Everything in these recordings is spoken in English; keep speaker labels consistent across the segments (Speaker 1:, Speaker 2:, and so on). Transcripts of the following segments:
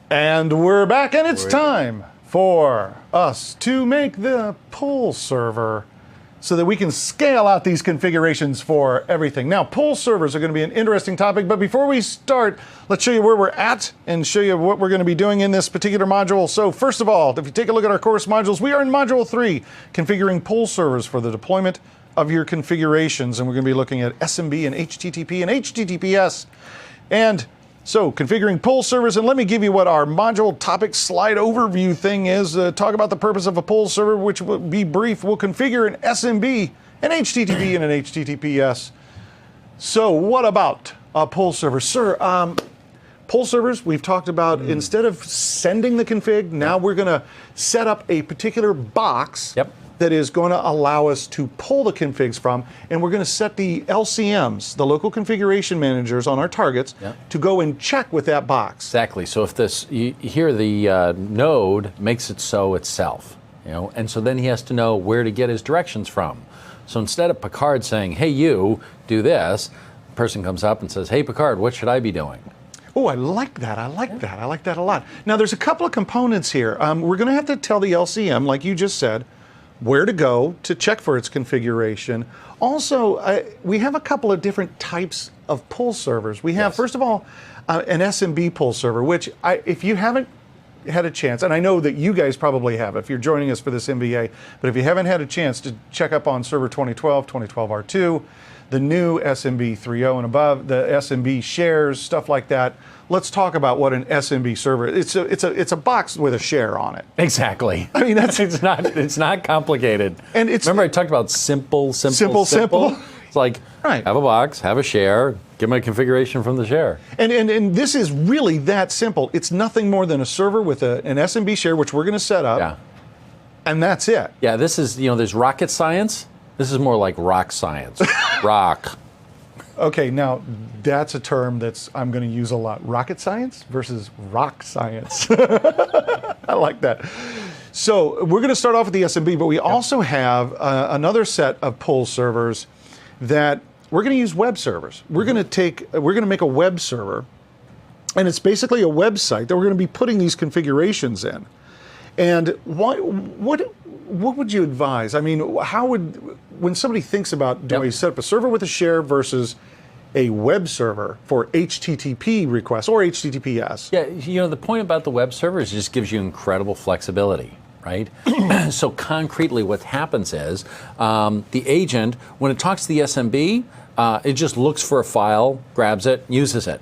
Speaker 1: And we're back, and it's time for us to make the pull server so that we can scale out these configurations for everything. Now, pull servers are going to be an interesting topic, but before we start, let's show you where we're at and show you what we're going to be doing in this particular module. So first of all, if you take a look at our course modules, we are in Module 3, configuring pull servers for the deployment of your configurations, and we're going to be looking at SMB and HTTP and HTTPS. And so, configuring pull servers, and let me give you what our module topic slide overview thing is. Talk about the purpose of a pull server, which will be brief. We'll configure an SMB, an HTTP, and an HTTPS. So, what about a pull server? Sir, pull servers, we've talked about, instead of sending the config, now we're going to set up a particular box that is going to allow us to pull the configs from, and we're going to set the LCMs, the local configuration managers on our targets, to go and check with that box.
Speaker 2: Exactly. So if this, here the node makes it so itself, and so then he has to know where to get his directions from. So instead of Picard saying, hey, you, do this, the person comes up and says, hey, Picard, what should I be doing?
Speaker 1: Oh, I like that. I like that. I like that a lot. Now, there's a couple of components here. We're going to have to tell the LCM, like you just said, where to go to check for its configuration. Also, we have a couple of different types of pull servers. We have, first of all, an SMB pull server, which if you haven't had a chance, and I know that you guys probably have if you're joining us for this MBA, but if you haven't had a chance to check up on Server 2012, 2012R2, the new SMB 3.0 and above, the SMB shares, stuff like that. Let's talk about what an SMB server is. It's a box with a share on it.
Speaker 2: Exactly.
Speaker 1: I mean, that's
Speaker 2: it's not complicated.
Speaker 1: And it's,
Speaker 2: remember I talked about simple. It's like have a box, have a share, get my configuration from the share.
Speaker 1: And this is really that simple. It's nothing more than a server with an SMB share, which we're going to set up.
Speaker 2: Yeah.
Speaker 1: And that's it.
Speaker 2: Yeah. This is there's rocket science. This is more like rock science. Rock.
Speaker 1: Okay, now that's a term I'm going to use a lot. Rocket science versus rock science. I like that. So we're going to start off with the SMB, but we also have another set of pull servers that we're going to use web servers. We're going to make a web server, and it's basically a website that we're going to be putting these configurations in. And what would you advise? I mean, when somebody thinks about do I set up a server with a share versus a web server for HTTP requests or HTTPS?
Speaker 2: Yeah, the point about the web server is it just gives you incredible flexibility, right? So concretely what happens is the agent, when it talks to the SMB, it just looks for a file, grabs it, uses it.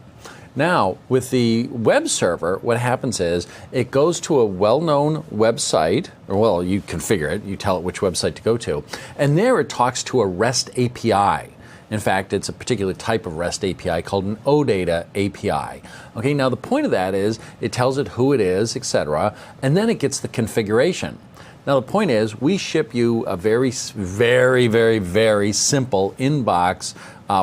Speaker 2: Now, with the web server, what happens is it goes to a well-known website, or well, you configure it, you tell it which website to go to, and there it talks to a REST API. In fact, it's a particular type of REST API called an OData API. Okay, now the point of that is it tells it who it is, etc., and then it gets the configuration. Now the point is we ship you a very, very, very, very simple inbox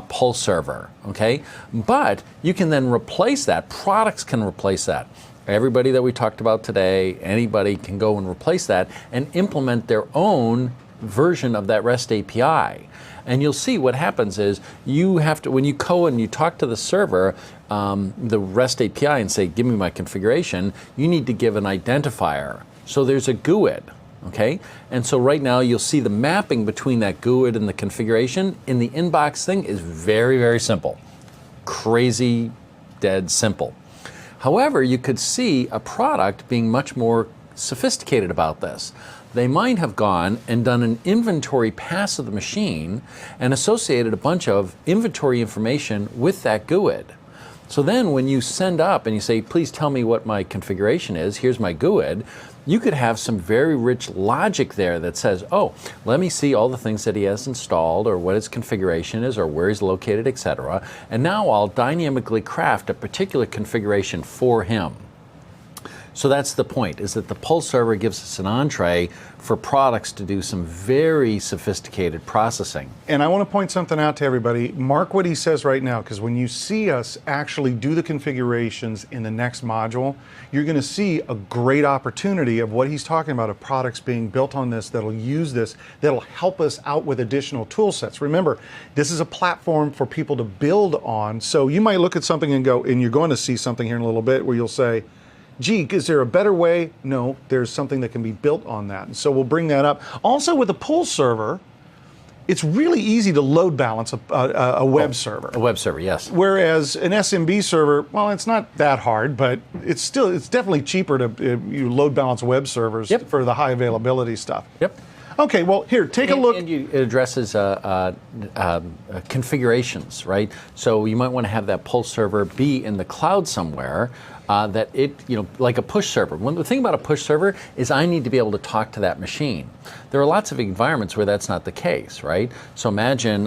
Speaker 2: pull server, okay? But you can then replace that. Products can replace that. Everybody that we talked about today, anybody can go and replace that and implement their own version of that REST API. And you'll see what happens is you have to, when you go and you talk to the server, the REST API, and say, give me my configuration, you need to give an identifier. So there's a GUID. Okay, and so right now you'll see the mapping between that GUID and the configuration in the inbox thing is very, very simple. Crazy, dead simple. However, you could see a product being much more sophisticated about this. They might have gone and done an inventory pass of the machine and associated a bunch of inventory information with that GUID. So then when you send up and you say, please tell me what my configuration is, here's my GUID, you could have some very rich logic there that says, oh, let me see all the things that he has installed or what his configuration is or where he's located, etc. And now I'll dynamically craft a particular configuration for him. So that's the point, is that the pull server gives us an entree for products to do some very sophisticated processing.
Speaker 1: And I want to point something out to everybody. Mark what he says right now, because when you see us actually do the configurations in the next module, you're going to see a great opportunity of what he's talking about, of products being built on this that'll use this, that'll help us out with additional tool sets. Remember, this is a platform for people to build on. So you might look at something and go, and you're going to see something here in a little bit where you'll say, gee, is there a better way? No, there's something that can be built on that. And so we'll bring that up. Also with a pull server, it's really easy to load balance a web server.
Speaker 2: A web server, yes.
Speaker 1: Whereas an SMB server, well, it's not that hard, but it's definitely cheaper to you load balance web servers for the high availability stuff.
Speaker 2: Yep.
Speaker 1: Okay, well, here, take a look.
Speaker 2: And it addresses configurations, right? So you might want to have that pull server be in the cloud somewhere. That it, like a push server. The thing about a push server is I need to be able to talk to that machine. There are lots of environments where that's not the case, right? So imagine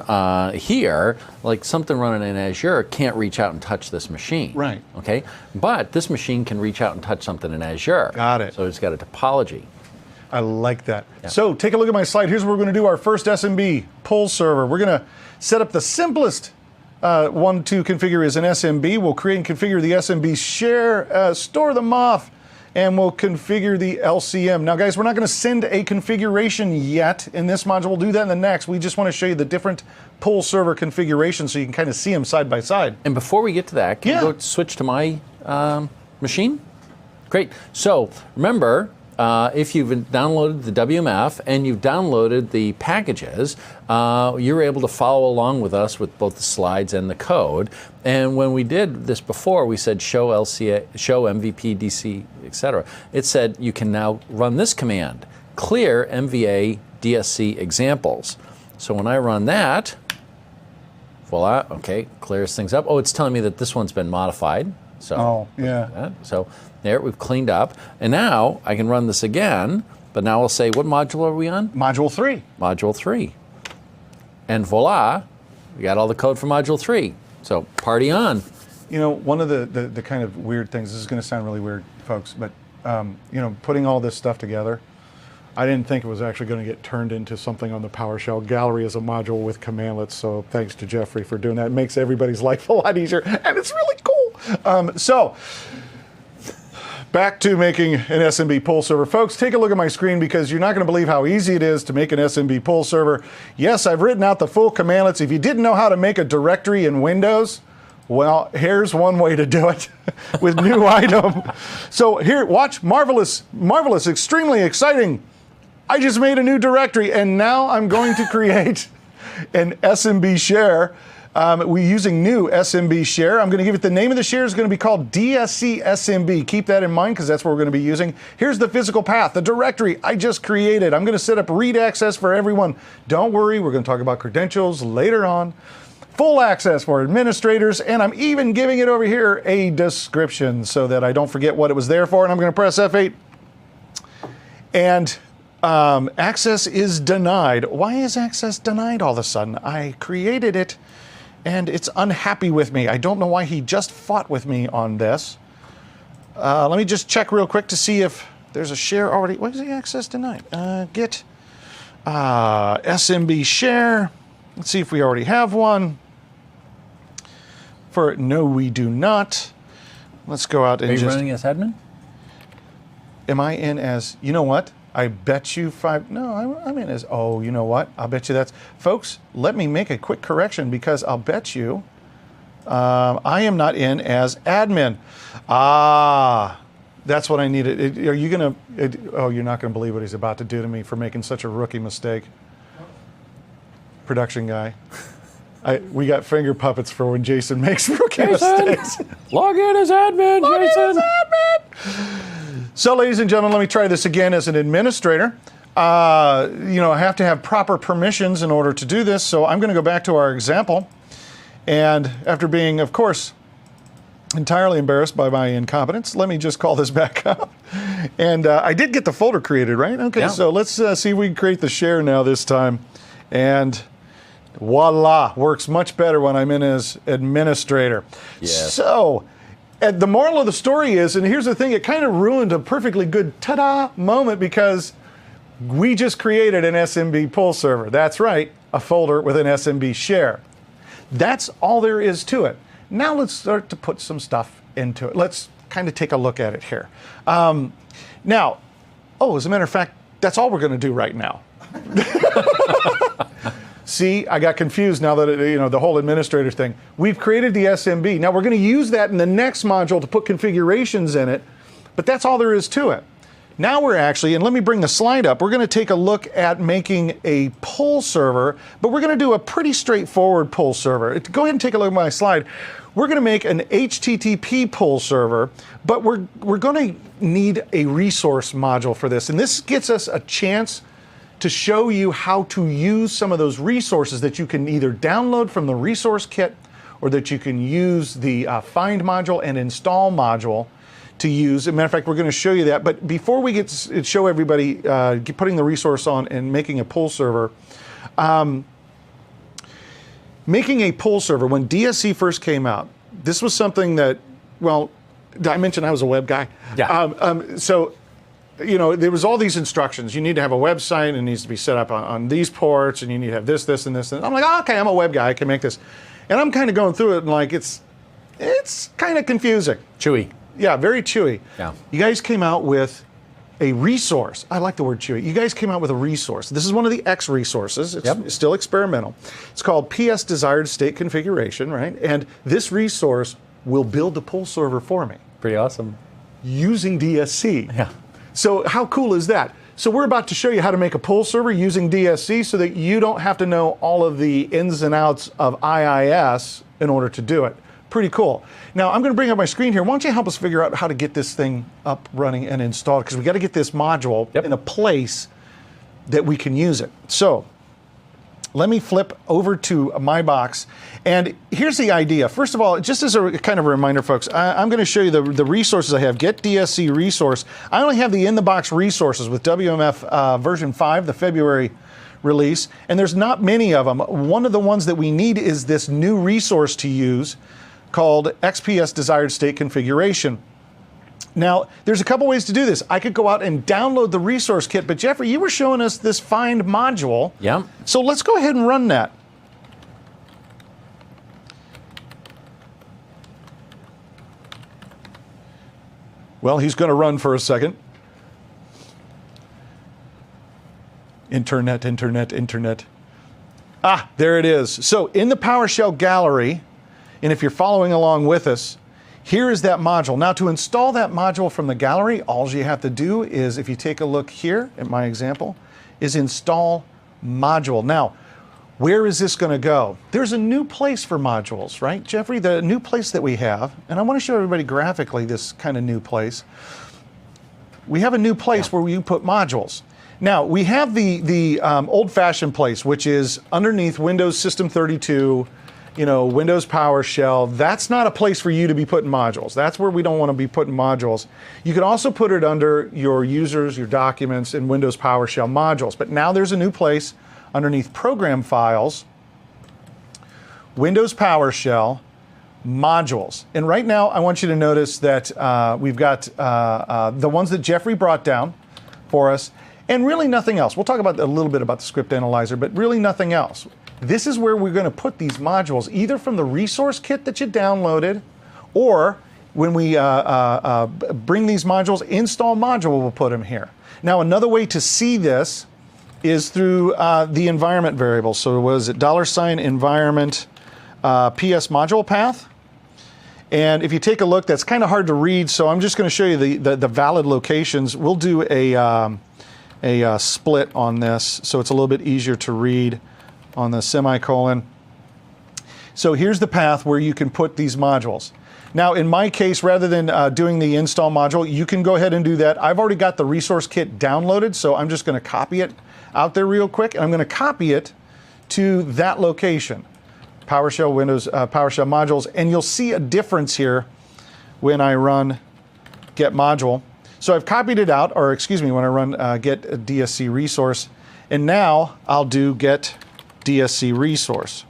Speaker 2: here, like something running in Azure can't reach out and touch this machine.
Speaker 1: Right.
Speaker 2: Okay? But this machine can reach out and touch something in Azure.
Speaker 1: Got it.
Speaker 2: So it's got a topology.
Speaker 1: I like that. Yeah. So take a look at my slide. Here's what we're going to do. Our first SMB pull server. We're going to set up the simplest one to configure is an SMB. We'll create and configure the SMB share, store them off, and we'll configure the LCM. Now, guys, we're not going to send a configuration yet in this module. We'll do that in the next. We just want to show you the different pull server configurations so you can kind of see them side by side.
Speaker 2: And before we get to that, can you go switch to my machine? Great. So remember, if you've downloaded the WMF and you've downloaded the packages, you're able to follow along with us with both the slides and the code. And when we did this before, we said show LCA, show MVP, DC, etc. It said you can now run this command, clear MVA DSC examples. So when I run that, voila, okay, clears things up. Oh, it's telling me that this one's been modified. So, so there, we've cleaned up. And now I can run this again, but now I'll say, what module are we on?
Speaker 1: Module 3.
Speaker 2: Module 3. And voila, we got all the code for Module 3. So party on.
Speaker 1: One of the kind of weird things, this is going to sound really weird, folks, but, putting all this stuff together, I didn't think it was actually going to get turned into something on the PowerShell gallery as a module with commandlets. So thanks to Jeffrey for doing that. It makes everybody's life a lot easier, and it's really cool. So back to making an SMB pull server. Folks, take a look at my screen because you're not going to believe how easy it is to make an SMB pull server. Yes, I've written out the full commandlets. If you didn't know how to make a directory in Windows, well, here's one way to do it with new item. So here, watch, marvelous, extremely exciting. I just made a new directory, and now I'm going to create an SMB share. We're using new SMB share. I'm going to give it the name of the share is going to be called DSC SMB. Keep that in mind because that's what we're going to be using. Here's the physical path, the directory I just created. I'm going to set up read access for everyone. Don't worry, we're going to talk about credentials later on. Full access for administrators, and I'm even giving it over here a description so that I don't forget what it was there for, and I'm going to press F8. And access is denied. Why is access denied all of a sudden? I created it and it's unhappy with me. I don't know why he just fought with me on this. Let me just check real quick to see if there's a share already. Why is the access denied? Get SMB share. Let's see if we already have one. No, we do not. Let's go out and
Speaker 2: Are you running as admin?
Speaker 1: Am I in as, you know what? I bet you I'm in as, oh, you know what? I'll bet you that's, folks, let me make a quick correction because I'll bet you I am not in as admin. That's what I needed. Are you going to, you're not going to believe what he's about to do to me for making such a rookie mistake. Production guy. We got finger puppets for when Jason makes rookie mistakes.
Speaker 2: Log in as admin, Jason.
Speaker 1: So, ladies and gentlemen, let me try this again as an administrator. I have to have proper permissions in order to do this. So I'm going to go back to our example. And after being, of course, entirely embarrassed by my incompetence, let me just call this back up. And I did get the folder created, right? Okay, yeah. So let's see if we can create the share now this time. And voila, works much better when I'm in as administrator.
Speaker 2: Yes.
Speaker 1: So, the moral of the story is, and here's the thing, it kind of ruined a perfectly good ta-da moment because we just created an SMB pull server. That's right, a folder with an SMB share. That's all there is to it. Now let's start to put some stuff into it. Let's kind of take a look at it here. Now, as a matter of fact, that's all we're going to do right now. See, I got confused now that, the whole administrator thing. We've created the SMB. Now we're going to use that in the next module to put configurations in it. But that's all there is to it. Now we're actually, and let me bring the slide up, we're going to take a look at making a pull server, but we're going to do a pretty straightforward pull server. Go ahead and take a look at my slide. We're going to make an HTTP pull server, but we're going to need a resource module for this. And this gets us a chance to show you how to use some of those resources that you can either download from the resource kit or that you can use the find module and install module to use. As a matter of fact, we're going to show you that. But before we get to show everybody putting the resource on and making a pull server, making a pull server, when DSC first came out, this was something that, well, did I mention I was a web guy?
Speaker 2: Yeah.
Speaker 1: So, you know, there was all these instructions. You need to have a website, and it needs to be set up on these ports, and you need to have this, this, and this. And I'm like, oh, okay, I'm a web guy. I can make this. And I'm kind of going through it, and like, it's kind of confusing.
Speaker 2: Chewy.
Speaker 1: Yeah, very chewy.
Speaker 2: Yeah.
Speaker 1: You guys came out with a resource. I like the word chewy. You guys came out with a resource. This is one of the X resources. It's still experimental. It's called PS Desired State Configuration, right? And this resource will build the pull server for me.
Speaker 2: Pretty awesome.
Speaker 1: Using DSC.
Speaker 2: Yeah.
Speaker 1: So how cool is that? So we're about to show you how to make a pull server using DSC so that you don't have to know all of the ins and outs of IIS in order to do it. Pretty cool. Now I'm going to bring up my screen here. Why don't you help us figure out how to get this thing up, running, and installed, because we got to get this module in a place that we can use it. So let me flip over to my box, and here's the idea. First of all, just as a kind of a reminder, folks, I'm going to show you the resources I have. Get DSC resource. I only have the in-the-box resources with WMF version 5, the February release, and there's not many of them. One of the ones that we need is this new resource to use called XPS Desired State Configuration. Now, there's a couple ways to do this. I could go out and download the resource kit, but Jeffrey, you were showing us this find module.
Speaker 2: Yeah.
Speaker 1: So let's go ahead and run that. Well, he's going to run for a second. Internet. Ah, there it is. So in the PowerShell gallery, and if you're following along with us, here is that module. Now, to install that module from the gallery, all you have to do is, if you take a look here at my example, is install module. Now, where is this going to go? There's a new place for modules, right, Jeffrey? The new place that we have, and I want to show everybody graphically this kind of new place. We have a new place where you put modules. Now, we have the old-fashioned place, which is underneath Windows System 32, you know, Windows PowerShell. That's not a place for you to be putting modules. That's where we don't want to be putting modules. You can also put it under your users, your documents, and Windows PowerShell modules. But now there's a new place underneath Program Files, Windows PowerShell, Modules. And right now, I want you to notice that we've got the ones that Jeffrey brought down for us, and really nothing else. We'll talk about a little bit about the script analyzer, but really nothing else. This is where we're going to put these modules, either from the resource kit that you downloaded, or when we bring these modules, install module, we'll put them here. Now, another way to see this is through the environment variable. So what is it? $environment PS module path. And if you take a look, that's kind of hard to read, so I'm just going to show you the valid locations. We'll do a split on this, so it's a little bit easier to read on the semicolon. So here's the path where you can put these modules. Now, in my case, rather than doing the install module, you can go ahead and do that. I've already got the resource kit downloaded, so I'm just going to copy it out there real quick, and I'm going to copy it to that location, PowerShell Windows PowerShell modules, and you'll see a difference here when I run get module. So I've copied it out, or excuse me, when I run get DSC resource, and now I'll do get DSC resource.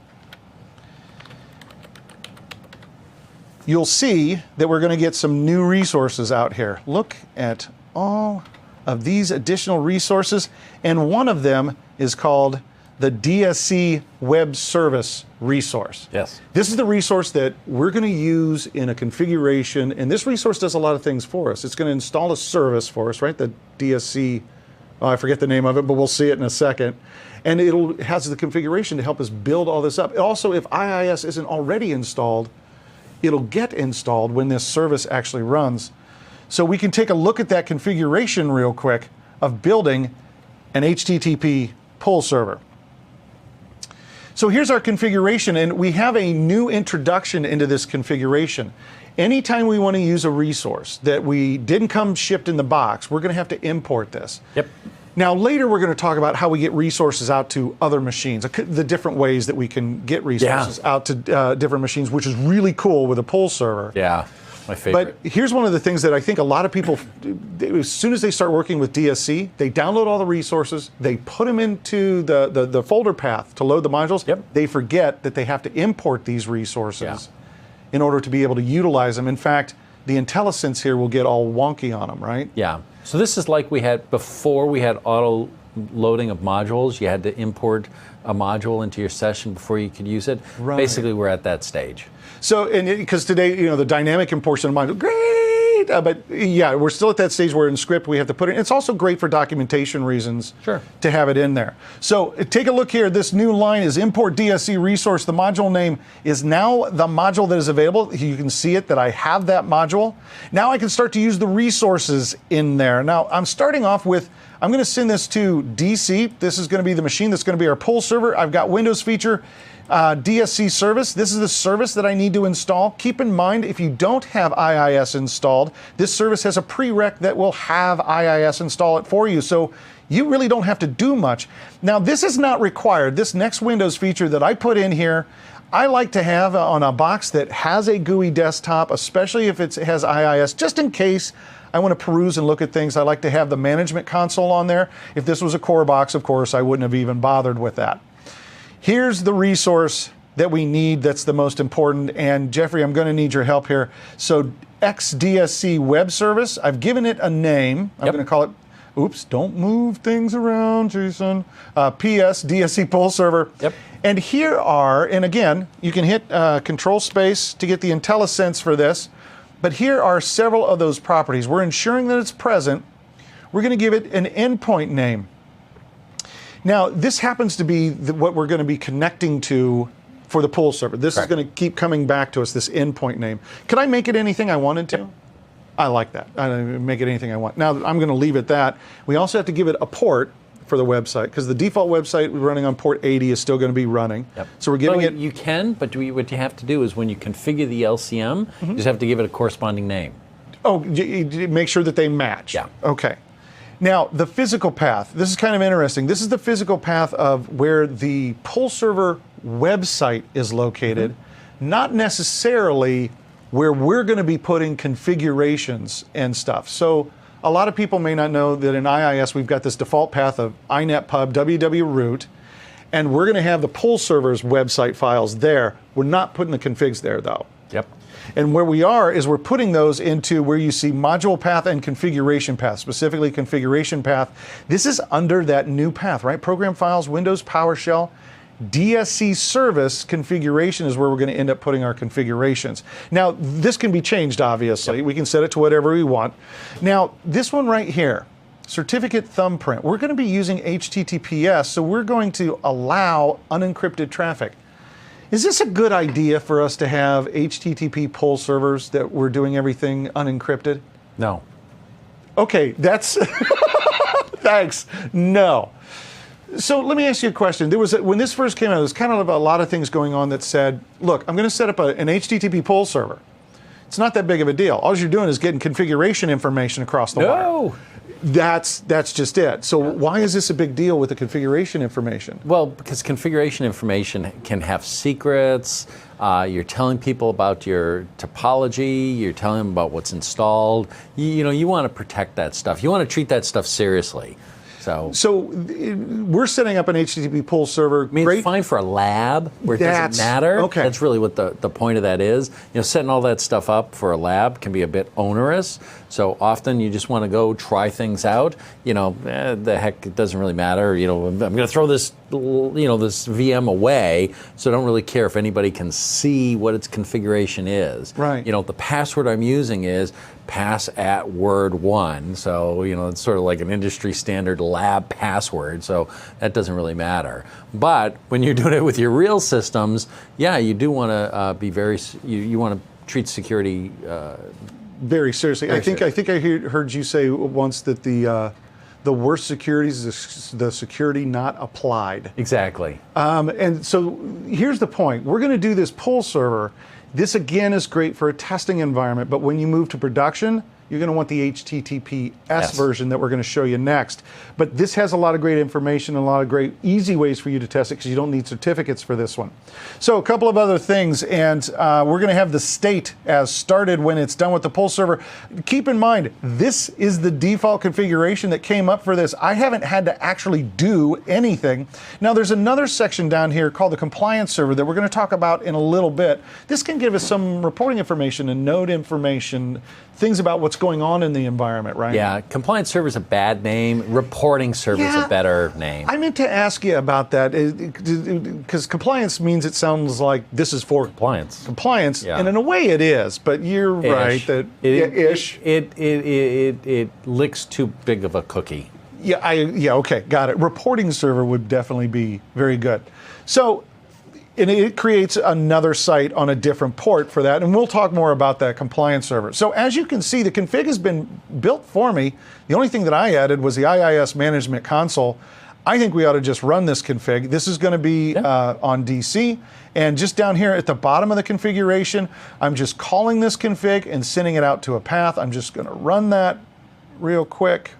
Speaker 1: You'll see that we're going to get some new resources out here. Look at all of these additional resources, and one of them is called the DSC Web Service resource.
Speaker 2: Yes.
Speaker 1: This is the resource that we're going to use in a configuration, and this resource does a lot of things for us. It's going to install a service for us, right? The DSC, oh, I forget the name of it, but we'll see it in a second. And it has the configuration to help us build all this up. Also, if IIS isn't already installed, it'll get installed when this service actually runs. So we can take a look at that configuration real quick of building an HTTP pull server. So here's our configuration, and we have a new introduction into this configuration. Anytime we want to use a resource that we didn't come shipped in the box, we're going to have to import this.
Speaker 2: Yep.
Speaker 1: Now later we're going to talk about how we get resources out to other machines, the different ways that we can get resources out to different machines, which is really cool with a pull server.
Speaker 2: Yeah, my favorite.
Speaker 1: But here's one of the things that I think a lot of people, as soon as they start working with DSC, they download all the resources, they put them into the folder path to load the modules.
Speaker 2: Yep.
Speaker 1: They forget that they have to import these resources in order to be able to utilize them. In fact, the IntelliSense here will get all wonky on them, right?
Speaker 2: Yeah. So this is like we had before we had auto loading of modules. You had to import a module into your session before you could use it.
Speaker 1: Right.
Speaker 2: Basically, we're at that stage.
Speaker 1: So, and because today, the dynamic importation of module, great, but yeah, we're still at that stage where in script we have to put it. It's also great for documentation reasons to have it in there. So take a look here. This new line is import DSC resource. The module name is now the module that is available. You can see it that I have that module. Now I can start to use the resources in there. Now I'm starting off with, I'm going to send this to DC. This is going to be the machine that's going to be our pull server. I've got Windows feature. DSC service. This is the service that I need to install. Keep in mind, if you don't have IIS installed, this service has a prereq that will have IIS install it for you. So you really don't have to do much. Now, this is not required. This next Windows feature that I put in here, I like to have on a box that has a GUI desktop, especially if it has IIS, just in case I want to peruse and look at things. I like to have the management console on there. If this was a core box, of course, I wouldn't have even bothered with that. Here's the resource that we need that's the most important, and Jeffrey, I'm going to need your help here. So XDSC web service, I've given it a name. I'm going to call it, oops, don't move things around, Jason. PS DSC pull server.
Speaker 2: Yep.
Speaker 1: And here are, and again, you can hit control space to get the IntelliSense for this, but here are several of those properties. We're ensuring that it's present. We're going to give it an endpoint name. Now, this happens to be what we're going to be connecting to for the pull server. This is going to keep coming back to us, this endpoint name. Could I make it anything I wanted to? Yep. I like that. I make it anything I want. Now, I'm going to leave it that. We also have to give it a port for the website, because the default website running on port 80 is still going to be running.
Speaker 2: Yep.
Speaker 1: So we're giving it...
Speaker 2: You can, but what you have to do is when you configure the LCM, you just have to give it a corresponding name.
Speaker 1: Oh, make sure that they match.
Speaker 2: Yeah.
Speaker 1: Okay. Now, the physical path, this is kind of interesting. This is the physical path of where the pull server website is located, not necessarily where we're going to be putting configurations and stuff. So a lot of people may not know that in IIS we've got this default path of inetpub www-root, and we're going to have the pull server's website files there. We're not putting the configs there, though.
Speaker 2: Yep.
Speaker 1: And where we are is we're putting those into where you see module path and configuration path, specifically configuration path. This is under that new path, right? Program files, Windows, PowerShell, DSC service configuration is where we're going to end up putting our configurations. Now, this can be changed, obviously. We can set it to whatever we want. Now, this one right here, certificate thumbprint, we're going to be using HTTPS, so we're going to allow unencrypted traffic. Is this a good idea for us to have HTTP pull servers that we're doing everything unencrypted?
Speaker 2: No.
Speaker 1: Okay, that's... Thanks. No. So let me ask you a question. When this first came out, there was kind of a lot of things going on that said, look, I'm going to set up an HTTP pull server. It's not that big of a deal. All you're doing is getting configuration information across the wire. That's just it. So why is this a big deal with the configuration information?
Speaker 2: Well, because configuration information can have secrets. You're telling people about your topology. You're telling them about what's installed. You want to protect that stuff. You want to treat that stuff seriously. So
Speaker 1: we're setting up an HTTP pull server.
Speaker 2: I mean, it's fine for a lab where it doesn't matter.
Speaker 1: Okay.
Speaker 2: That's really what the point of that is. Setting all that stuff up for a lab can be a bit onerous. So often you just want to go try things out. The heck, it doesn't really matter. I'm going to throw this, this VM away. So I don't really care if anybody can see what its configuration is.
Speaker 1: Right.
Speaker 2: The password I'm using is pass@word1. So, it's sort of like an industry standard lab password. So that doesn't really matter. But when you're doing it with your real systems, you do want to be you want to treat security
Speaker 1: very seriously. I think I heard you say once that the worst security is the security not applied.
Speaker 2: Exactly.
Speaker 1: And so here's the point. We're going to do this pull server. This again is great for a testing environment, but when you move to production, you're going to want the HTTPS version that we're going to show you next. But this has a lot of great information and a lot of great easy ways for you to test it because you don't need certificates for this one. So a couple of other things, and we're going to have the state as started when it's done with the pull server. Keep in mind, this is the default configuration that came up for this. I haven't had to actually do anything. Now there's another section down here called the compliance server that we're going to talk about in a little bit. This can give us some reporting information and node information, things about what's going on in the environment, right?
Speaker 2: Yeah, compliance server is a bad name. Reporting server is a better name.
Speaker 1: I meant to ask you about that because compliance means it sounds like this is for
Speaker 2: compliance.
Speaker 1: And in a way it is, but you're right that
Speaker 2: it licks too big of a cookie.
Speaker 1: Okay, got it. Reporting server would definitely be very good. So. And it creates another site on a different port for that, and we'll talk more about that compliance server. So as you can see, the config has been built for me. The only thing that I added was the IIS management console. I think we ought to just run this config. This is going to be on DC, and just down here at the bottom of the configuration, I'm just calling this config and sending it out to a path. I'm just going to run that real quick.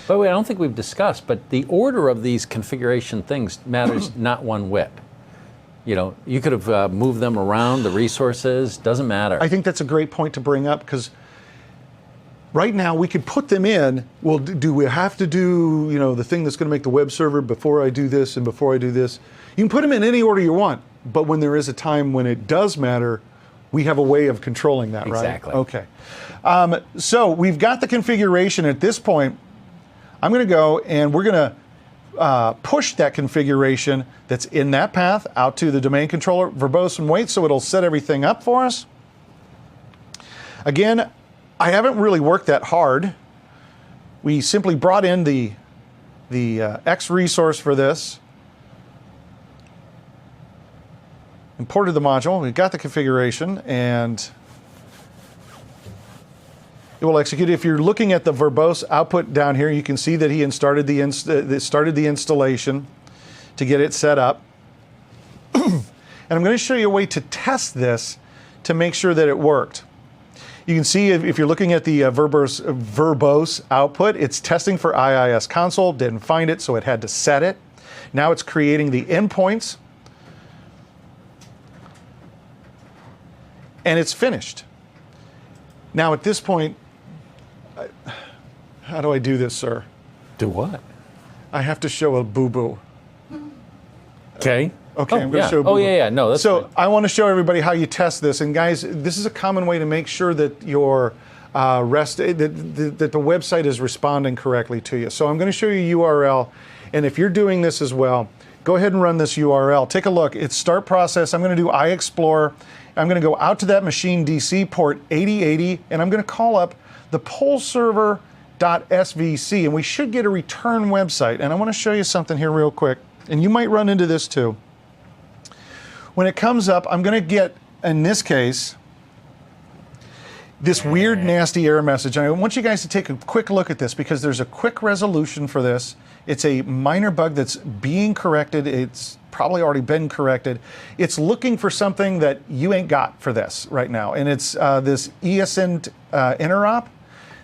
Speaker 2: By the way, I don't think we've discussed, but the order of these configuration things matters not one whit. You know, you could have moved them around, the resources, doesn't matter.
Speaker 1: I think that's a great point to bring up because right now we could put them in. Well, do we have to do, the thing that's going to make the web server before I do this and before I do this? You can put them in any order you want, but when there is a time when it does matter, we have a way of controlling that, right?
Speaker 2: Exactly.
Speaker 1: Okay. So we've got the configuration at this point. I'm going to go and we're going to push that configuration that's in that path out to the domain controller, verbose and wait, so it'll set everything up for us. Again, I haven't really worked that hard. We simply brought in the X resource for this, imported the module, we got the configuration, and it will execute. If you're looking at the verbose output down here, you can see that he started the installation to get it set up. And I'm going to show you a way to test this to make sure that it worked. You can see if you're looking at the verbose output, it's testing for IIS console, didn't find it, so it had to set it. Now it's creating the endpoints, and it's finished. Now at this point, how do I do this, sir?
Speaker 2: Do what?
Speaker 1: I have to show a boo-boo.
Speaker 2: Okay.
Speaker 1: Okay, I'm going to show a boo-boo.
Speaker 2: Oh, yeah. No, that's
Speaker 1: so
Speaker 2: fine.
Speaker 1: I want to show everybody how you test this. And guys, this is a common way to make sure that your that the website is responding correctly to you. So I'm going to show you a URL. And if you're doing this as well, go ahead and run this URL. Take a look. It's start process. I'm going to do iExplore. I'm going to go out to that machine DC port 8080, and I'm going to call up the poll server.svc, and we should get a return website. And I want to show you something here real quick, and you might run into this too. When it comes up, I'm going to get, in this case, this weird, nasty error message. And I want you guys to take a quick look at this because there's a quick resolution for this. It's a minor bug that's being corrected. It's probably already been corrected. It's looking for something that you ain't got for this right now. And it's this ESN interop.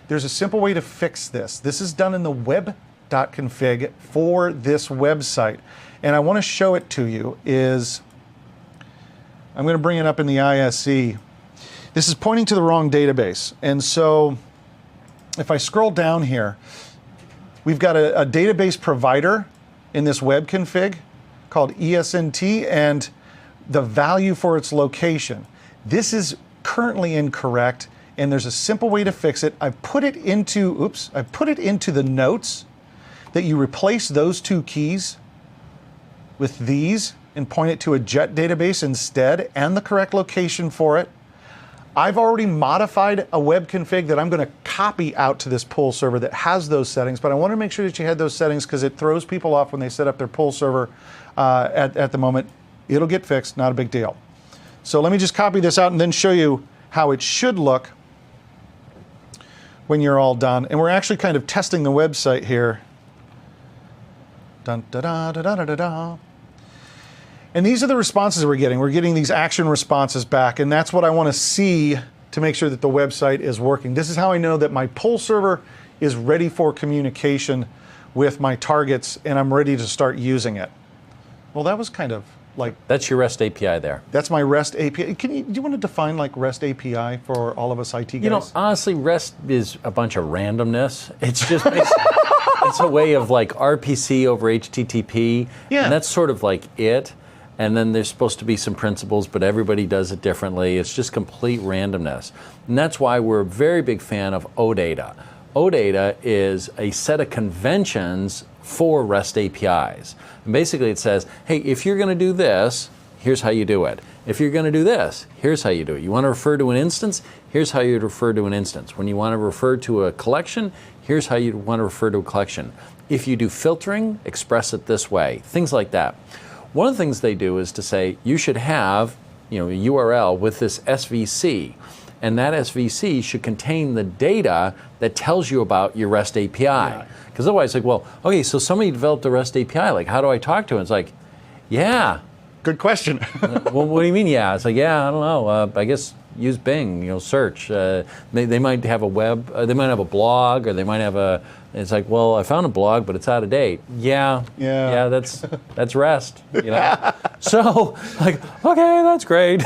Speaker 1: There's a simple way to fix this. This is done in the web.config for this website. And I want to show it to you is, I'm going to bring it up in the ISE. This is pointing to the wrong database. And so if I scroll down here, we've got a database provider in this web config called ESNT and the value for its location. This is currently incorrect, and there's a simple way to fix it. I put it into the notes that you replace those two keys with these and point it to a JET database instead and the correct location for it. I've already modified a web config that I'm going to copy out to this pull server that has those settings, but I want to make sure that you had those settings because it throws people off when they set up their pull server at the moment. It'll get fixed, not a big deal. So let me just copy this out and then show you how it should look when you're all done. And we're actually kind of testing the website here. Dun, da, da, da, da, da, da, da. And these are the responses we're getting. We're getting these action responses back, and that's what I want to see to make sure that the website is working. This is how I know that my pull server is ready for communication with my targets, and I'm ready to start using it. Well, that was kind of like...
Speaker 2: That's your REST API there.
Speaker 1: That's my REST API. Do you want to define like REST API for all of us IT guys?
Speaker 2: You know, honestly, REST is a bunch of randomness. It's just... it's a way of like RPC over HTTP, and that's sort of like it. And then there's supposed to be some principles, but everybody does it differently. It's just complete randomness. And that's why we're a very big fan of OData. OData is a set of conventions for REST APIs. And basically it says, hey, if you're going to do this, here's how you do it. If you're going to do this, here's how you do it. You want to refer to an instance? Here's how you refer to an instance. When you want to refer to a collection, here's how you want to refer to a collection. If you do filtering, express it this way. Things like that. One of the things they do is to say you should have, a URL with this SVC, and that SVC should contain the data that tells you about your REST API. Because otherwise, like, well, okay, so somebody developed a REST API. Like, how do I talk to it? It's like, yeah.
Speaker 1: Good question.
Speaker 2: Well, what do you mean, yeah? It's like, yeah, I don't know. I guess use Bing, search. They might have a web, they might have a blog, or they might have a, it's like, well, I found a blog, but it's out of date. Yeah, that's REST, So, like, okay, that's great.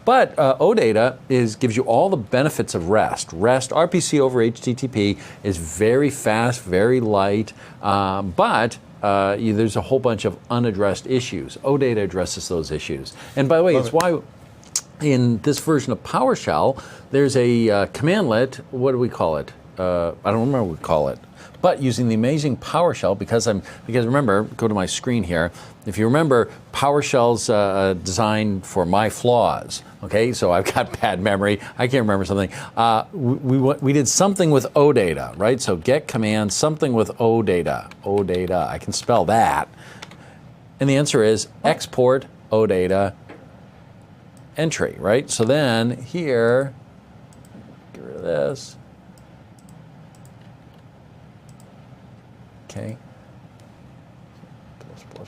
Speaker 2: But OData gives you all the benefits of REST. REST, RPC over HTTP, is very fast, very light, but there's a whole bunch of unaddressed issues. OData addresses those issues. And by the way, it's why in this version of PowerShell, there's a commandlet. What do we call it? I don't remember what we call it. But using the amazing PowerShell, because remember, go to my screen here. If you remember, PowerShell's designed for my flaws. Okay, so I've got bad memory. I can't remember something. We did something with OData, right? So get command something with OData. OData. I can spell that. And the answer is export OData entry, right? So then here, get rid of this. Okay.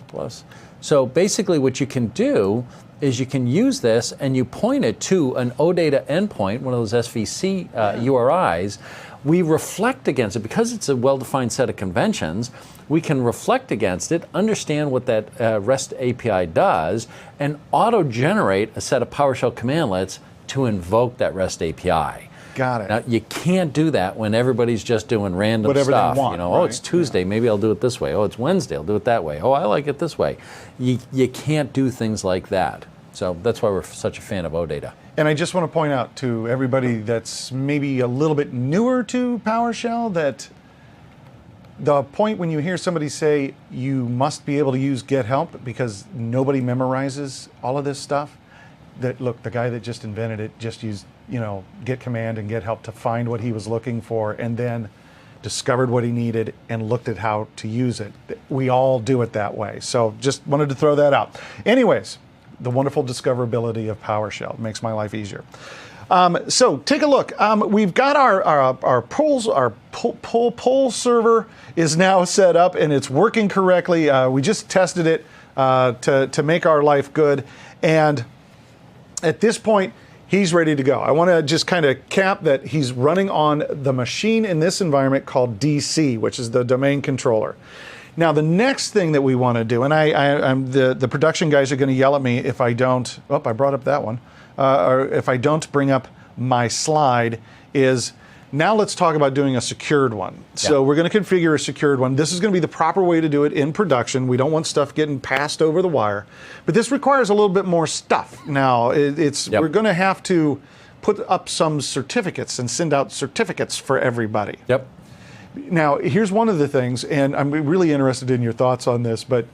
Speaker 2: Plus. So basically what you can do is you can use this and you point it to an OData endpoint, one of those SVC URIs. We reflect against it. Because it's a well-defined set of conventions, we can reflect against it, understand what that REST API does, and auto-generate a set of PowerShell commandlets to invoke that REST API.
Speaker 1: Got it.
Speaker 2: Now, you can't do that when everybody's just doing random
Speaker 1: whatever
Speaker 2: stuff.
Speaker 1: They want,
Speaker 2: Oh, it's Tuesday, maybe I'll do it this way. Oh, it's Wednesday, I'll do it that way. Oh, I like it this way. You can't do things like that. So that's why we're such a fan of OData.
Speaker 1: And I just want to point out to everybody that's maybe a little bit newer to PowerShell that the point when you hear somebody say you must be able to use get help because nobody memorizes all of this stuff, that look, the guy that just invented it just used get command and get help to find what he was looking for, and then discovered what he needed and looked at how to use it. We all do it that way. So just wanted to throw that out. Anyways, the wonderful discoverability of PowerShell makes my life easier. So take a look. We've got our pull server is now set up and it's working correctly. We just tested it to make our life good, and at this point, he's ready to go. I want to just kind of cap that he's running on the machine in this environment called DC, which is the domain controller. Now, the next thing that we want to do, and I'm the production guys are going to yell at me if I don't. Oh, I brought up that one. Or if I don't bring up my slide, is now let's talk about doing a secured one. So we're going to configure a secured one. This is going to be the proper way to do it in production. We don't want stuff getting passed over the wire. But this requires a little bit more stuff. Now, we're going to have to put up some certificates and send out certificates for everybody.
Speaker 2: Yep.
Speaker 1: Now, here's one of the things, and I'm really interested in your thoughts on this, but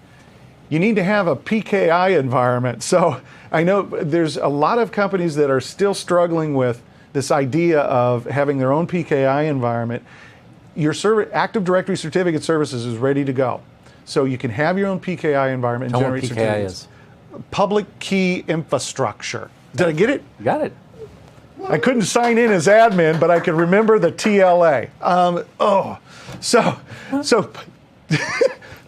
Speaker 1: you need to have a PKI environment. So I know there's a lot of companies that are still struggling with this idea of having their own PKI environment. Your Active Directory Certificate Services is ready to go. So you can have your own PKI environment and generate certificates.
Speaker 2: Tell me what PKI is.
Speaker 1: Public Key Infrastructure. Did I get it?
Speaker 2: You got it.
Speaker 1: I couldn't sign in as admin, but I could remember the TLA. So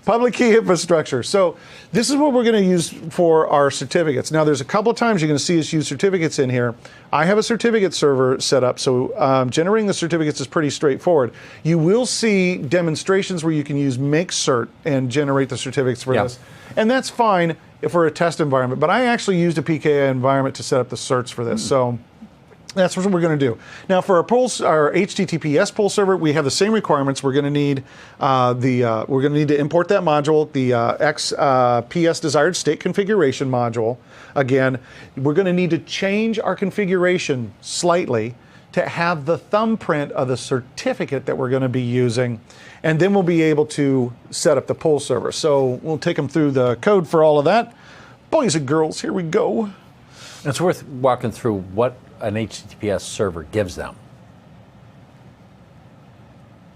Speaker 1: public key infrastructure. So this is what we're going to use for our certificates. Now, there's a couple of times you're going to see us use certificates in here. I have a certificate server set up, so generating the certificates is pretty straightforward. You will see demonstrations where you can use make cert and generate the certificates for this. And that's fine for a test environment, but I actually used a PKI environment to set up the certs for this. So that's what we're going to do. Now, for our HTTPS pull server, we have the same requirements. We're going to need to import that module, the XPS desired state configuration module. Again, we're going to need to change our configuration slightly to have the thumbprint of the certificate that we're going to be using, and then we'll be able to set up the pull server. So we'll take them through the code for all of that. Boys and girls, here we go.
Speaker 2: It's worth walking through what an HTTPS server gives them.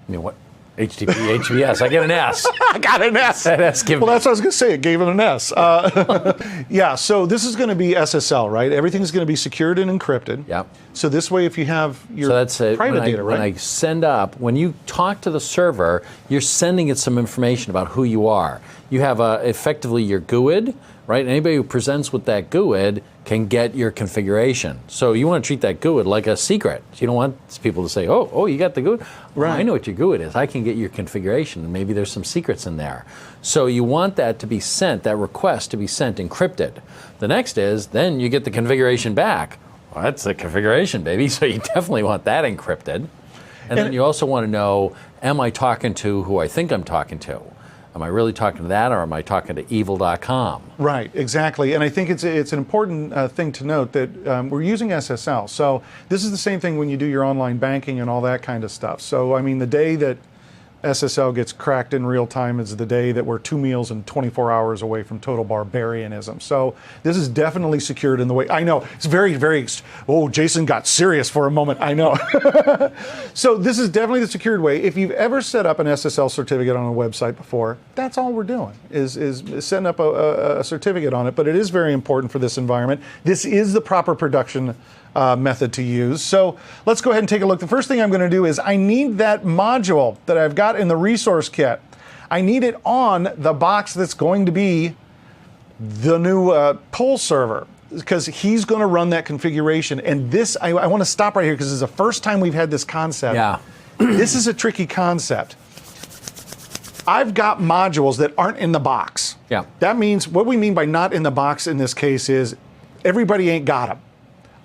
Speaker 2: I mean, what? HTTPS, I get an S.
Speaker 1: I got an S.
Speaker 2: That S gives
Speaker 1: well, that's what I was going to say. It gave it an S. Yeah, so this is going to be SSL, right? Everything's going to be secured and encrypted.
Speaker 2: Yeah.
Speaker 1: So this way, if you have your private data, right?
Speaker 2: When I send up, when you talk to the server, you're sending it some information about who you are. You have effectively your GUID, right? Anybody who presents with that GUID can get your configuration. So you want to treat that GUID like a secret. You don't want people to say, oh, you got the GUID? Right. Well, I know what your GUID is. I can get your configuration, and maybe there's some secrets in there. So you want that to be sent, that request to be sent encrypted. The next is, then you get the configuration back. Well, that's the configuration, baby. So you definitely want that encrypted. And then you also want to know, am I talking to who I think I'm talking to? Am I really talking to that, or am I talking to evil.com?
Speaker 1: Right, exactly. And I think it's an important thing to note that we're using SSL. So this is the same thing when you do your online banking and all that kind of stuff. So, I mean, the day that SSL gets cracked in real time is the day that we're 2 meals and 24 hours away from total barbarianism. So this is definitely secured in the way. I know, it's very, very, oh, Jason got serious for a moment, I know. So this is definitely the secured way. If you've ever set up an SSL certificate on a website before, that's all we're doing, is setting up a certificate on it. But it is very important for this environment. This is the proper production method to use. So let's go ahead and take a look. The first thing I'm going to do is I need that module that I've got in the resource kit. I need it on the box that's going to be the new pull server, because he's going to run that configuration. And this, I want to stop right here because this is the first time we've had this concept.
Speaker 2: Yeah.
Speaker 1: This is a tricky concept. I've got modules that aren't in the box.
Speaker 2: Yeah.
Speaker 1: That means, what we mean by not in the box in this case is everybody ain't got them.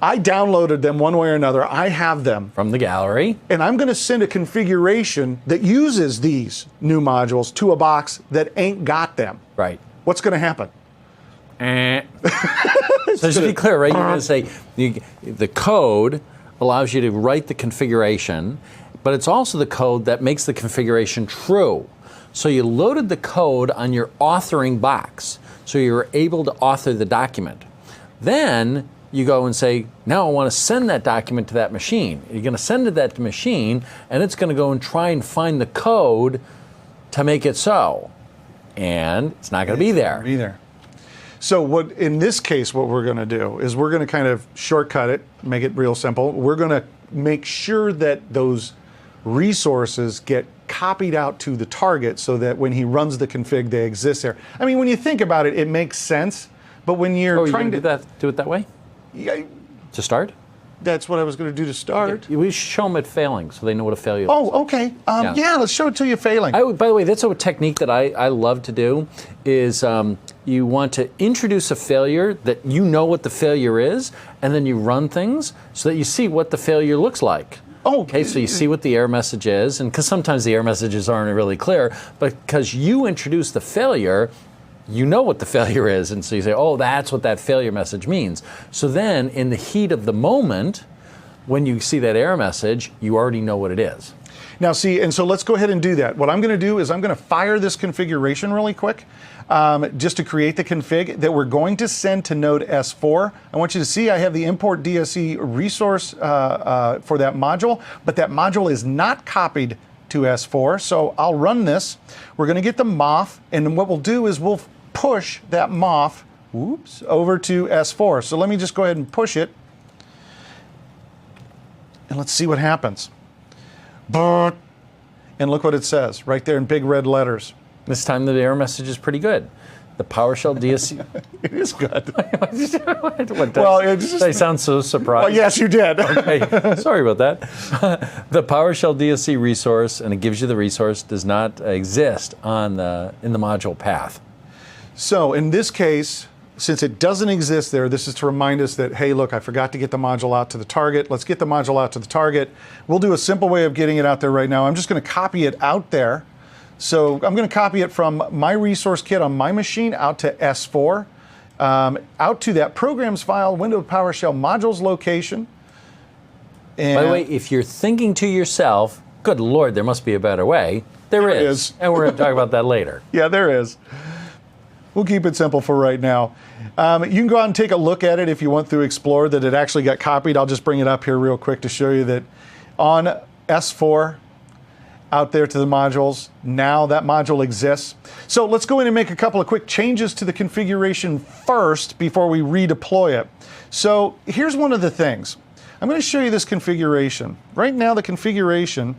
Speaker 1: I downloaded them one way or another. I have them.
Speaker 2: From the gallery.
Speaker 1: And I'm going to send a configuration that uses these new modules to a box that ain't got them.
Speaker 2: Right.
Speaker 1: What's going to happen?
Speaker 2: So just to be clear, right, you're going to say the code allows you to write the configuration, but it's also the code that makes the configuration true. So you loaded the code on your authoring box, so you're able to author the document. Then you go and say, now I want to send that document to that machine. You're going to send it to that machine, and it's going to go and try and find the code to make it so. And it's not going to be there.
Speaker 1: Either. So what, in this case, what we're going to do is we're going to kind of shortcut it, make it real simple. We're going to make sure that those resources get copied out to the target so that when he runs the config, they exist there. I mean, when you think about it, it makes sense. But when you're trying to
Speaker 2: do it that way?
Speaker 1: Yeah,
Speaker 2: to start?
Speaker 1: That's what I was going to do to start.
Speaker 2: We show them it failing so they know what a failure is.
Speaker 1: Oh, okay. Yeah, let's show it to you failing.
Speaker 2: By the way, that's a technique that I love to do is you want to introduce a failure that you know what the failure is, and then you run things so that you see what the failure looks like.
Speaker 1: Oh,
Speaker 2: okay, so you see what the error message is, and because sometimes the error messages aren't really clear, but because you introduce the failure, you know what the failure is, and so you say, oh, that's what that failure message means. So then, in the heat of the moment, when you see that error message, you already know what it is.
Speaker 1: Now see, and so let's go ahead and do that. What I'm going to do is I'm going to fire this configuration really quick, just to create the config that we're going to send to node S4. I want you to see I have the import DSC resource for that module, but that module is not copied to S4, so I'll run this. We're going to get the moth, and what we'll do is we'll push that moth whoops, over to S4. So let me just go ahead and push it. And let's see what happens. And look what it says right there in big red letters.
Speaker 2: This time the error message is pretty good. The PowerShell DSC.
Speaker 1: It is good.
Speaker 2: Well, I sound so surprised.
Speaker 1: Oh, yes, you did.
Speaker 2: Okay, sorry about that. The PowerShell DSC resource, and it gives you the resource, does not exist in the module path.
Speaker 1: So in this case, since it doesn't exist there, this is to remind us that, hey, look, I forgot to get the module out to the target. Let's get the module out to the target. We'll do a simple way of getting it out there right now. I'm just going to copy it out there. So I'm going to copy it from my resource kit on my machine out to S4, out to that programs file, window PowerShell modules location. And
Speaker 2: by the way, if you're thinking to yourself, good Lord, there must be a better way, there is. And we're going to talk about that later.
Speaker 1: Yeah, there is. We'll keep it simple for right now. You can go out and take a look at it if you want through Explore that it actually got copied. I'll just bring it up here real quick to show you that on S4, out there to the modules, now that module exists. So let's go in and make a couple of quick changes to the configuration first before we redeploy it. So here's one of the things. I'm going to show you this configuration. Right now the configuration,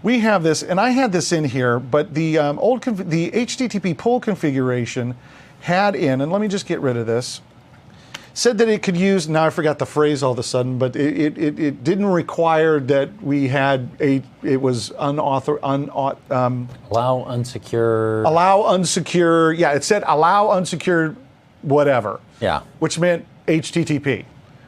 Speaker 1: we have this, and I had this in here, but the the HTTP pull configuration had in, and let me just get rid of this, said that it could use, now I forgot the phrase all of a sudden, but it didn't require that we had it was allow
Speaker 2: unsecured.
Speaker 1: Allow unsecure, yeah, it said allow unsecured whatever.
Speaker 2: Yeah.
Speaker 1: Which meant HTTP.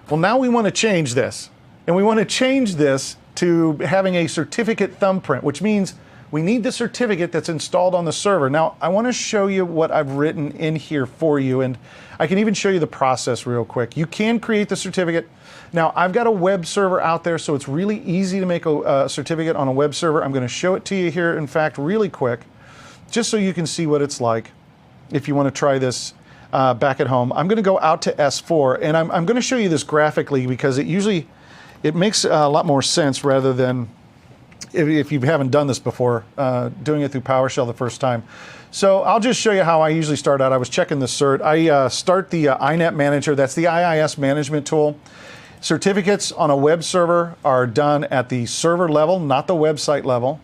Speaker 1: Well, now we want to change this. And we want to change this to having a certificate thumbprint, which means we need the certificate that's installed on the server. Now, I want to show you what I've written in here for you, and I can even show you the process real quick. You can create the certificate. Now, I've got a web server out there, so it's really easy to make a certificate on a web server. I'm going to show it to you here, in fact, really quick, just so you can see what it's like if you want to try this back at home. I'm going to go out to S4, and I'm going to show you this graphically because it makes a lot more sense rather than if you haven't done this before, doing it through PowerShell the first time. So I'll just show you how I usually start out. I was checking the cert. I start the INET manager. That's the IIS management tool. Certificates on a web server are done at the server level, not the website level.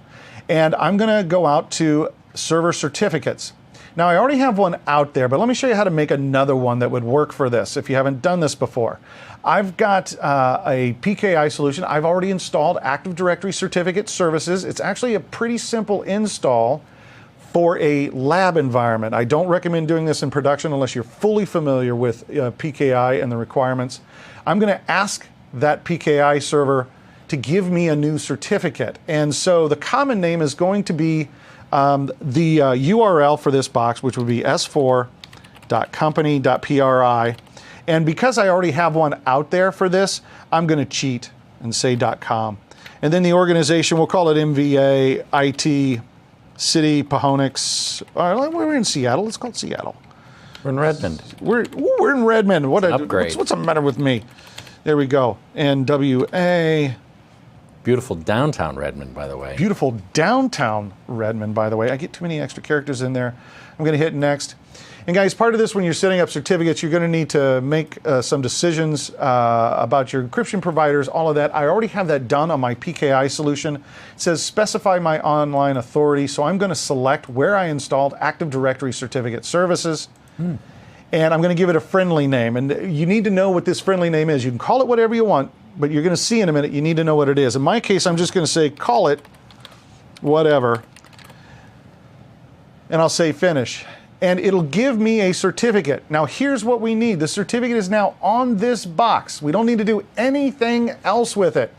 Speaker 1: And I'm going to go out to server certificates. Now, I already have one out there, but let me show you how to make another one that would work for this if you haven't done this before. I've got a PKI solution. I've already installed Active Directory Certificate Services. It's actually a pretty simple install for a lab environment. I don't recommend doing this in production unless you're fully familiar with PKI and the requirements. I'm going to ask that PKI server to give me a new certificate. And so the common name is going to be the URL for this box, which would be s4.company.pri. And because I already have one out there for this, I'm going to cheat and say .com. And then the organization, we'll call it MVA, IT, City, Pahonix. We're in Seattle. Let's call it Seattle.
Speaker 2: We're in Redmond.
Speaker 1: We're in Redmond.
Speaker 2: Upgrade.
Speaker 1: What's the matter with me? There we go. NWA.
Speaker 2: Beautiful downtown Redmond, by the way.
Speaker 1: Beautiful downtown Redmond, by the way. I get too many extra characters in there. I'm going to hit next. And guys, part of this, when you're setting up certificates, you're going to need to make some decisions about your encryption providers, all of that. I already have that done on my PKI solution. It says specify my online authority. So I'm going to select where I installed Active Directory Certificate Services. And I'm going to give it a friendly name. And you need to know what this friendly name is. You can call it whatever you want, but you're going to see in a minute, you need to know what it is. In my case, I'm just going to say, call it whatever. And I'll say finish. And it'll give me a certificate. Now, here's what we need. The certificate is now on this box. We don't need to do anything else with it.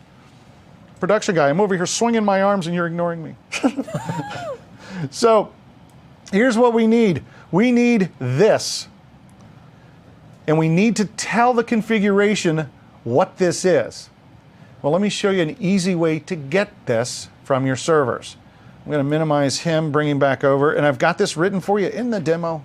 Speaker 1: Production guy, I'm over here swinging my arms and you're ignoring me. So, here's what we need. We need this. And we need to tell the configuration what this is. Well, let me show you an easy way to get this from your servers. I'm going to minimize him, bring him back over, and I've got this written for you in the demo.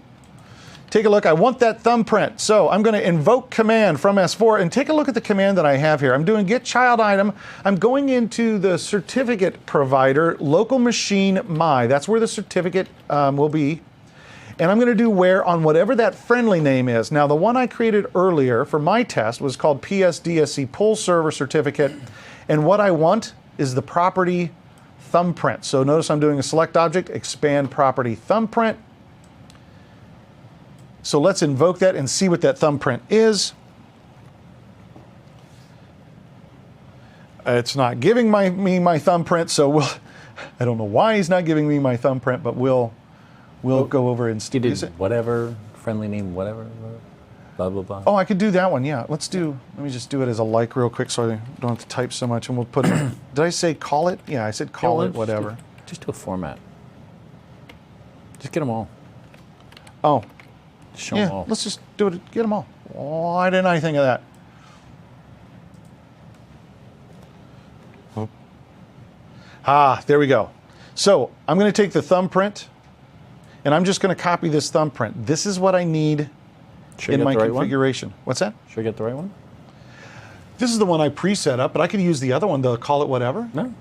Speaker 1: Take a look. I want that thumbprint. So I'm going to invoke command from S4 and take a look at the command that I have here. I'm doing get child item. I'm going into the certificate provider, local machine my. That's where the certificate will be. And I'm going to do where on whatever that friendly name is. Now, the one I created earlier for my test was called PSDSC Pull Server Certificate. And what I want is the property thumbprint. So notice I'm doing a select object, expand property thumbprint. So let's invoke that and see what that thumbprint is. It's not giving me my thumbprint, so I don't know why he's not giving me my thumbprint, but we'll go over and
Speaker 2: you did whatever, friendly name, whatever, blah, blah, blah.
Speaker 1: Oh, I could do that one, yeah. Let me just do it as a like real quick so I don't have to type so much, and we'll put it, did I say call it? Yeah, I said call it, whatever.
Speaker 2: Just do a format. Just get them all.
Speaker 1: Oh.
Speaker 2: Just show them all.
Speaker 1: Let's just do it, get them all. Why didn't I think of that? Ah, there we go. So I'm going to take the thumbprint, and I'm just going to copy this thumbprint. This is what I need in my configuration. What's that?
Speaker 2: Should I get the right one?
Speaker 1: This is the one I pre-set up, but I could use the other one to call it whatever.
Speaker 2: No.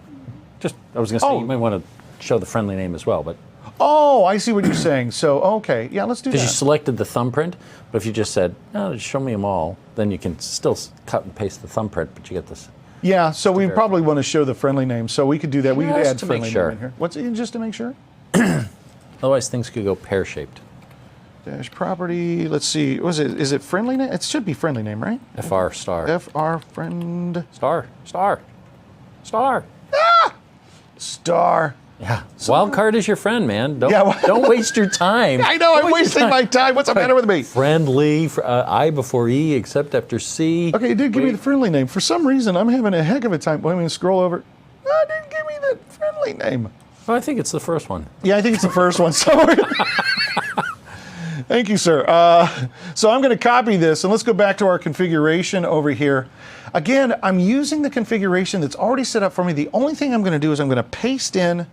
Speaker 2: Just, I was going to say, you might want to show the friendly name as well, but.
Speaker 1: Oh, I see what you're saying. So, okay, yeah, let's do that.
Speaker 2: Because you selected the thumbprint, but if you just said, no, just show me them all, then you can still cut and paste the thumbprint, but you get this.
Speaker 1: Yeah, so we probably want to show the friendly name, so we could do that. We could add friendly name in here. What's it, just to make sure?
Speaker 2: Otherwise, things could go pear-shaped.
Speaker 1: Dash property, let's see, is it friendly name? It should be friendly name, right?
Speaker 2: FR star.
Speaker 1: FR friend.
Speaker 2: Star.
Speaker 1: Ah! Star.
Speaker 2: Yeah. Wildcard is your friend, man. Don't waste your time.
Speaker 1: I know, I'm wasting my time. What's the matter with me?
Speaker 2: Friendly, I before E, except after C.
Speaker 1: Okay, it did give me the friendly name. For some reason, I'm having a heck of a time. Let me scroll over. No, it didn't give me the friendly name.
Speaker 2: Well, I think it's the first one.
Speaker 1: Yeah, I think it's the first one. So thank you, sir. So I'm going to copy this, and let's go back to our configuration over here. Again, I'm using the configuration that's already set up for me. The only thing I'm going to do is I'm going to paste in.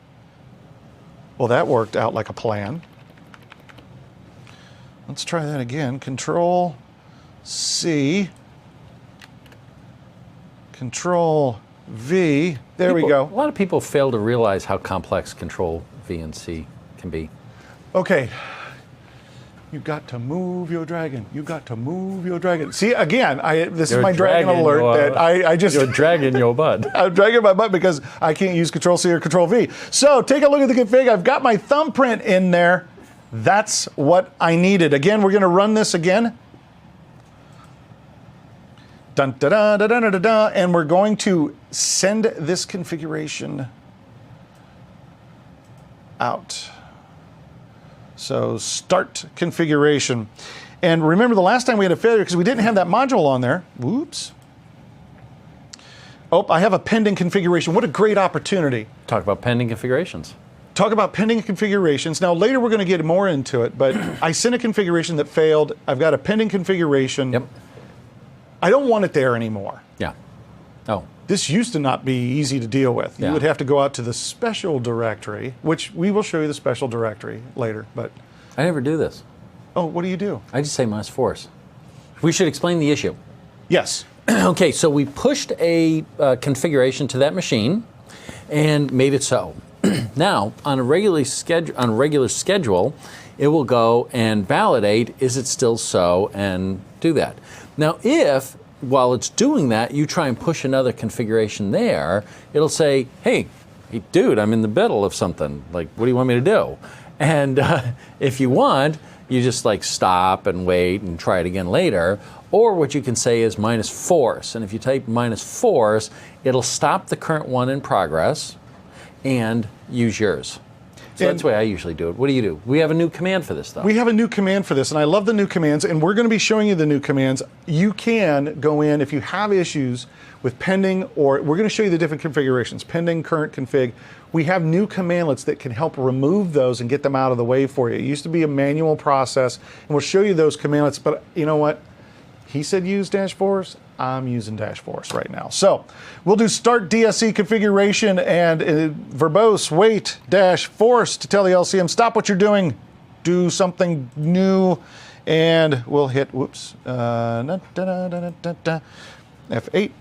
Speaker 1: Well, that worked out like a plan. Let's try that again. Control C. Control V. There we go.
Speaker 2: A lot of people fail to realize how complex Control V and C can be.
Speaker 1: Okay. You got to move your dragon. You got to move your dragon. See, again, this is my dragon alert that I just...
Speaker 2: You're dragging your butt.
Speaker 1: I'm dragging my butt because I can't use Control C or Control V. So take a look at the config. I've got my thumbprint in there. That's what I needed. Again, we're going to run this again. Dun, da, da, da, da, da, da, and we're going to send this configuration out. So start configuration. And remember the last time we had a failure because we didn't have that module on there. Whoops. Oh, I have a pending configuration. What a great opportunity.
Speaker 2: Talk about pending configurations.
Speaker 1: Talk about pending configurations. Now later we're going to get more into it, but I sent a configuration that failed. I've got a pending configuration.
Speaker 2: Yep.
Speaker 1: I don't want it there anymore.
Speaker 2: Yeah. Oh.
Speaker 1: This used to not be easy to deal with. You would have to go out to the special directory, which we will show you the special directory later. But
Speaker 2: I never do this.
Speaker 1: Oh, what do?
Speaker 2: I just say -force. We should explain the issue.
Speaker 1: Yes.
Speaker 2: Okay, so we pushed a configuration to that machine and made it so. Now, on a regular schedule, it will go and validate, is it still so, and do that. Now, if while it's doing that, you try and push another configuration there, it'll say, hey, dude, I'm in the middle of something. Like, what do you want me to do? And if you want, you just like stop and wait and try it again later. Or what you can say is -force. And if you type -force, it'll stop the current one in progress and use yours. So that's the way I usually do it. What do you do? We have a new command for this, though.
Speaker 1: We have a new command for this, and I love the new commands, and we're going to be showing you the new commands. You can go in, if you have issues with pending, or we're going to show you the different configurations, pending, current config. We have new commandlets that can help remove those and get them out of the way for you. It used to be a manual process, and we'll show you those commandlets, but you know what? He said use -force. I'm using -force right now. So we'll do start DSC configuration and verbose wait -force to tell the LCM stop what you're doing, do something new, and we'll hit F8.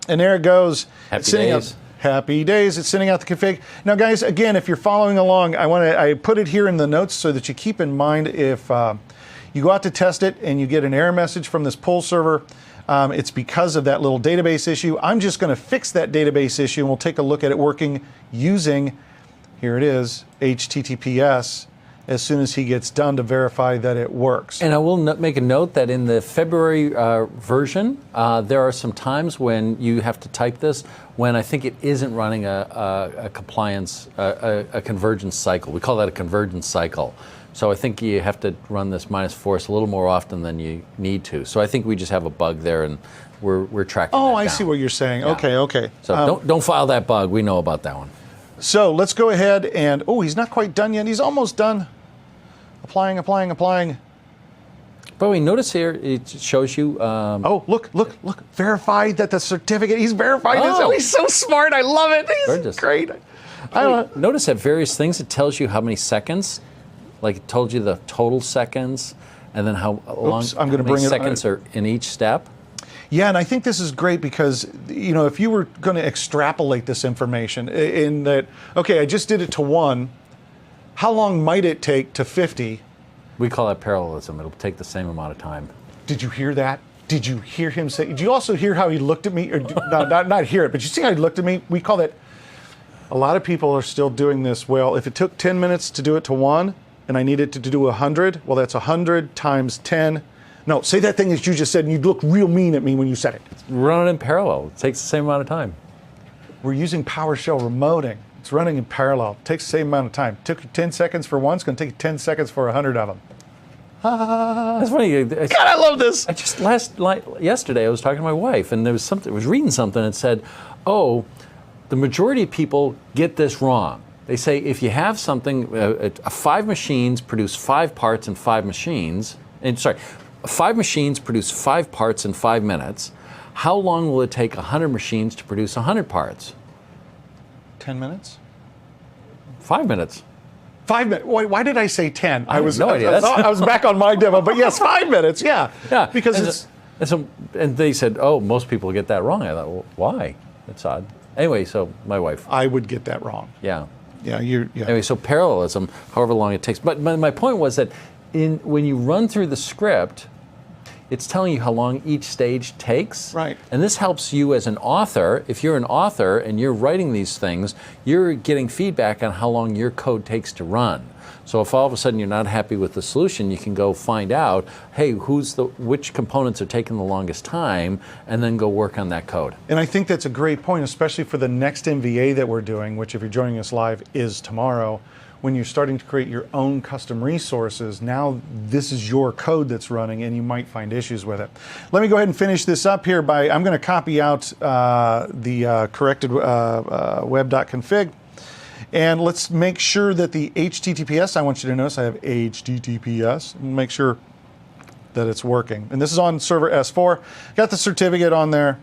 Speaker 1: And there it goes.
Speaker 2: Happy days.
Speaker 1: Happy days, it's sending out the config. Now guys, again, if you're following along, I put it here in the notes so that you keep in mind if you go out to test it and you get an error message from this pull server, it's because of that little database issue. I'm just gonna fix that database issue and we'll take a look at it working using, here it is, HTTPS, as soon as he gets done to verify that it works.
Speaker 2: And I will make a note that in the February version, there are some times when you have to type this when I think it isn't running a compliance, a convergence cycle. We call that a convergence cycle. So I think you have to run this -force a little more often than you need to. So I think we just have a bug there, and we're tracking that
Speaker 1: I
Speaker 2: down.
Speaker 1: see what you're saying.
Speaker 2: Yeah.
Speaker 1: Okay.
Speaker 2: So don't file that bug. We know about that one.
Speaker 1: So let's go ahead and, he's not quite done yet. He's almost done. Applying.
Speaker 2: By the way, notice here, it shows you...
Speaker 1: look. Verified that the certificate, he's verified this. Oh, he's so smart. I love it. He's great.
Speaker 2: Notice at various things, it tells you how many seconds, like it told you the total seconds, and then how long seconds are in each step.
Speaker 1: Yeah, and I think this is great because, if you were going to extrapolate this information in that, okay, I just did it to 1, how long might it take to 50?
Speaker 2: We call that parallelism. It'll take the same amount of time.
Speaker 1: Did you hear that? Did you hear him say, did you also hear how he looked at me? Or not hear it, but you see how he looked at me? We call that, a lot of people are still doing this. Well, if it took 10 minutes to do it to 1, and I needed to do 100, well, that's 100 times 10. No, say that thing as you just said, and you look real mean at me when you said it.
Speaker 2: Run it in parallel. It takes the same amount of time.
Speaker 1: We're using PowerShell remoting. It's running in parallel. It takes the same amount of time. It took you 10 seconds for one. It's going to take you 10 seconds for 100 of them.
Speaker 2: That's funny.
Speaker 1: God, I love this.
Speaker 2: I just yesterday I was talking to my wife, and there was something. I was reading something that said, the majority of people get this wrong. They say if you have something, 5 machines produce 5 parts in 5 machines. 5 machines produce 5 parts in 5 minutes. How long will it take 100 machines to produce 100 parts?
Speaker 1: 10 minutes?
Speaker 2: 5 minutes.
Speaker 1: 5 minutes. Why did I say 10?
Speaker 2: I have no idea.
Speaker 1: I was back on my demo, but yes, 5 minutes. Yeah. Because
Speaker 2: and they said, most people get that wrong. I thought, well, why? That's odd. Anyway, so my wife.
Speaker 1: I would get that wrong.
Speaker 2: Yeah.
Speaker 1: Yeah.
Speaker 2: Anyway, so parallelism, however long it takes. But my point was that when you run through the script, it's telling you how long each stage takes.
Speaker 1: Right.
Speaker 2: And this helps you as an author. If you're an author and you're writing these things, you're getting feedback on how long your code takes to run. So if all of a sudden you're not happy with the solution, you can go find out, hey, which components are taking the longest time, and then go work on that code.
Speaker 1: And I think that's a great point, especially for the next MVA that we're doing, which if you're joining us live is tomorrow. When you're starting to create your own custom resources, now this is your code that's running and you might find issues with it. Let me go ahead and finish this up here I'm going to copy out the corrected web.config. And let's make sure that the HTTPS, I want you to notice I have HTTPS, and make sure that it's working. And this is on server S4. Got the certificate on there.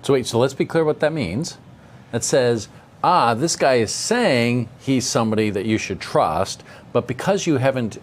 Speaker 2: So wait, so let's be clear what that means. That says, this guy is saying he's somebody that you should trust, but because you haven't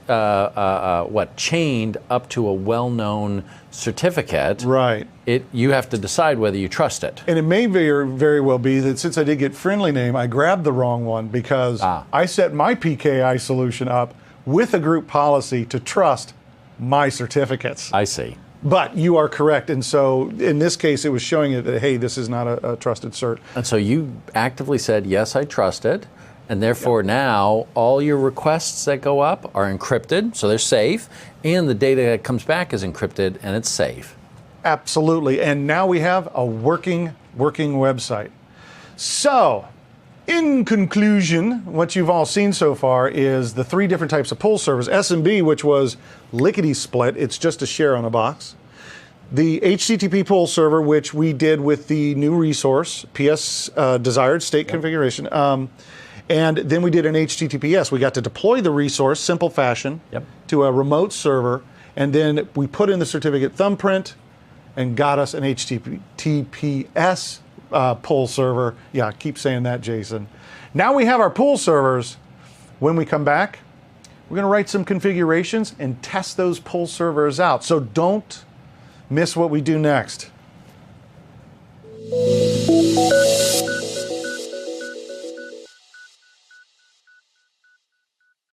Speaker 2: chained up to a well-known certificate,
Speaker 1: right?
Speaker 2: You have to decide whether you trust it.
Speaker 1: And it may very well be that since I did get friendly name, I grabbed the wrong one because I set my PKI solution up with a group policy to trust my certificates.
Speaker 2: I see.
Speaker 1: But you are correct, and so in this case, it was showing it that, hey, this is not a trusted cert.
Speaker 2: And so you actively said, yes, I trust it, and therefore now all your requests that go up are encrypted, so they're safe, and the data that comes back is encrypted, and it's safe.
Speaker 1: Absolutely, and now we have a working website. So, in conclusion, what you've all seen so far is the 3 different types of pull servers. SMB, which was lickety-split, it's just a share on a box. The HTTP pull server, which we did with the new resource, PS desired state configuration. And then we did an HTTPS. We got to deploy the resource, simple fashion, to a remote server, and then we put in the certificate thumbprint and got us an HTTPS pull server. Yeah, keep saying that, Jason. Now we have our pull servers. When we come back, we're going to write some configurations and test those pull servers out. So don't miss what we do next.